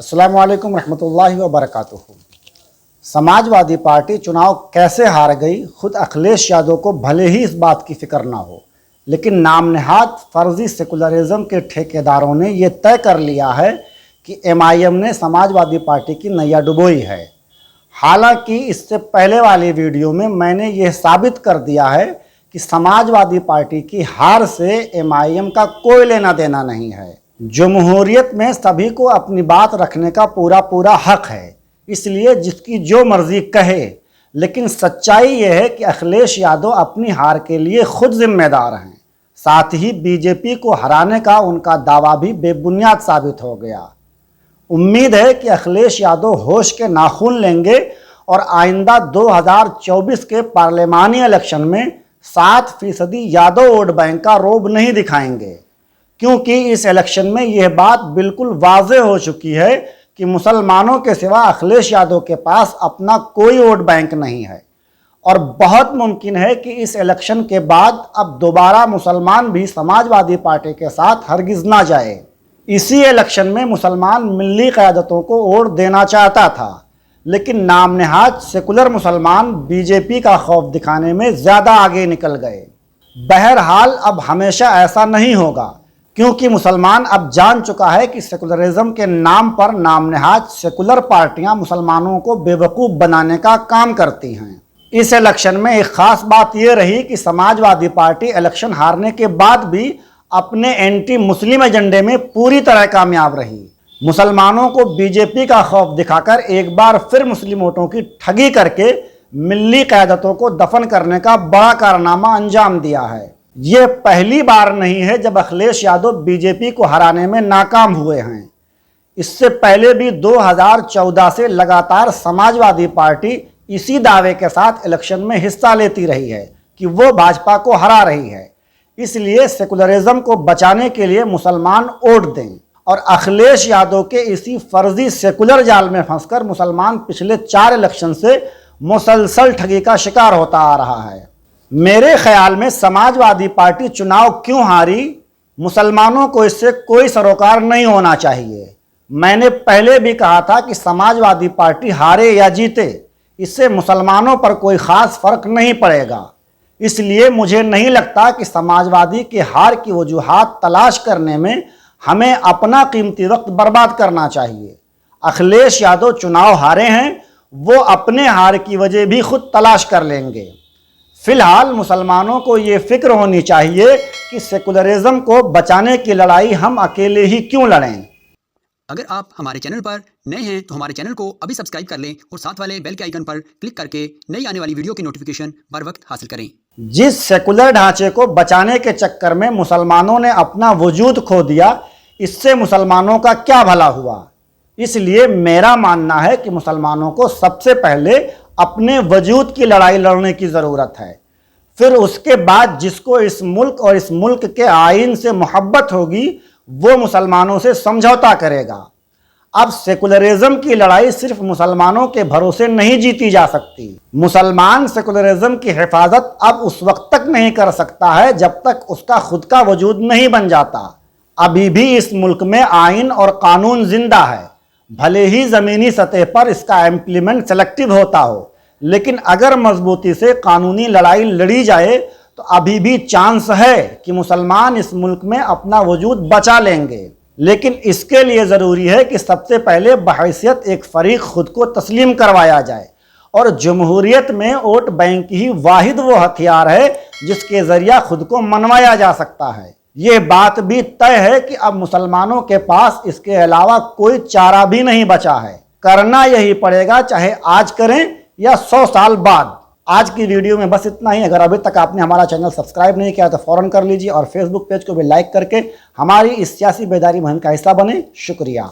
अस्सलामु अलैकुम रहमतुल्लाहि व बरकातुहू। समाजवादी पार्टी चुनाव कैसे हार गई, खुद अखिलेश यादव को भले ही इस बात की फिक्र ना हो, लेकिन नाम नेहाद फर्जी सेकुलरिज्म के ठेकेदारों ने ये तय कर लिया है कि एमआईएम ने समाजवादी पार्टी की नैया डुबोई है। हालांकि इससे पहले वाली वीडियो में मैंने ये साबित कर दिया है कि समाजवादी पार्टी की हार से एमआईएम का कोई लेना देना नहीं है। जमहूरियत में सभी को अपनी बात रखने का पूरा हक है, इसलिए जिसकी जो मर्जी कहे, लेकिन सच्चाई यह है कि अखिलेश यादव अपनी हार के लिए खुद जिम्मेदार हैं। साथ ही बीजेपी को हराने का उनका दावा भी बेबुनियाद साबित हो गया। उम्मीद है कि अखिलेश यादव होश के नाखून लेंगे और आइंदा 2024 के पार्लिमानी इलेक्शन में 7% यादव वोट बैंक का रोब नहीं दिखाएंगे, क्योंकि इस इलेक्शन में यह बात बिल्कुल वाज़ेह हो चुकी है कि मुसलमानों के सिवा अखिलेश यादव के पास अपना कोई वोट बैंक नहीं है और बहुत मुमकिन है कि इस इलेक्शन के बाद अब दोबारा मुसलमान भी समाजवादी पार्टी के साथ हरगिज़ ना जाए। इसी इलेक्शन में मुसलमान मिल्ली क़यादतों को वोट देना चाहता था, लेकिन नाम नेहाद सेकुलर मुसलमान बीजेपी का खौफ दिखाने में ज़्यादा आगे निकल गए। बहरहाल अब हमेशा ऐसा नहीं होगा, क्योंकि मुसलमान अब जान चुका है कि सेकुलरिज्म के नाम पर नाम नेहाद सेकुलर पार्टियां मुसलमानों को बेवकूफ़ बनाने का काम करती हैं। इस इलेक्शन में एक ख़ास बात यह रही कि समाजवादी पार्टी इलेक्शन हारने के बाद भी अपने एंटी मुस्लिम एजेंडे में पूरी तरह कामयाब रही। मुसलमानों को बीजेपी का खौफ दिखाकर एक बार फिर मुस्लिम वोटों की ठगी करके मिल्ली क़यादतों को दफन करने का बड़ा कारनामा अंजाम दिया है। ये पहली बार नहीं है जब अखिलेश यादव बीजेपी को हराने में नाकाम हुए हैं। इससे पहले भी 2014 से लगातार समाजवादी पार्टी इसी दावे के साथ इलेक्शन में हिस्सा लेती रही है कि वो भाजपा को हरा रही है। इसलिए सेकुलरिज्म को बचाने के लिए मुसलमान वोट दें, और अखिलेश यादव के इसी फर्जी सेकुलर जाल में फंसकर मुसलमान पिछले 4 इलेक्शन से मुसलसल ठगी का शिकार होता आ रहा है। मेरे ख्याल में समाजवादी पार्टी चुनाव क्यों हारी, मुसलमानों को इससे कोई सरोकार नहीं होना चाहिए। मैंने पहले भी कहा था कि समाजवादी पार्टी हारे या जीते, इससे मुसलमानों पर कोई ख़ास फ़र्क नहीं पड़ेगा। इसलिए मुझे नहीं लगता कि समाजवादी के हार की वजूहात तलाश करने में हमें अपना कीमती वक्त बर्बाद करना चाहिए। अखिलेश यादव चुनाव हारे हैं, वो अपने हार की वजह भी खुद तलाश कर लेंगे। फिलहाल मुसलमानों को ये फिक्र होनी चाहिए कि सेकुलरिज्म को बचाने की लड़ाई हम अकेले ही क्यों लड़ें। अगर आप हमारे चैनल पर नए हैं तो हमारे चैनल को अभी सब्सक्राइब कर लें और साथ वाले बेल के आइकन पर क्लिक करके नई आने वाली वीडियो की नोटिफिकेशन बर वक्त हासिल करें। जिस सेकुलर ढांचे को बचाने के चक्कर में मुसलमानों ने अपना वजूद खो दिया, इससे मुसलमानों का क्या भला हुआ। इसलिए मेरा मानना है कि मुसलमानों को सबसे पहले अपने वजूद की लड़ाई लड़ने की ज़रूरत है, फिर उसके बाद जिसको इस मुल्क और इस मुल्क के आइन से मोहब्बत होगी वो मुसलमानों से समझौता करेगा। अब सेकुलरिज्म की लड़ाई सिर्फ मुसलमानों के भरोसे नहीं जीती जा सकती। मुसलमान सेकुलरिज्म की हिफाजत अब उस वक्त तक नहीं कर सकता है जब तक उसका खुद का वजूद नहीं बन जाता। अभी भी इस मुल्क में आइन और कानून जिंदा है, भले ही ज़मीनी सतह पर इसका इम्प्लीमेंट सेलेक्टिव होता हो, लेकिन अगर मजबूती से कानूनी लड़ाई लड़ी जाए तो अभी भी चांस है कि मुसलमान इस मुल्क में अपना वजूद बचा लेंगे। लेकिन इसके लिए ज़रूरी है कि सबसे पहले बहैसियत एक फ़रीक खुद को तस्लीम करवाया जाए, और जमहूरियत में वोट बैंक ही वाहिद वो हथियार है जिसके ज़रिया खुद को मनवाया जा सकता है। ये बात भी तय है कि अब मुसलमानों के पास इसके अलावा कोई चारा भी नहीं बचा है। करना यही पड़ेगा, चाहे आज करें या 100 साल बाद। आज की वीडियो में बस इतना ही। अगर अभी तक आपने हमारा चैनल सब्सक्राइब नहीं किया तो फ़ौरन कर लीजिए और फेसबुक पेज को भी लाइक करके हमारी इस सियासी बेदारी मुहिम का हिस्सा बने। शुक्रिया।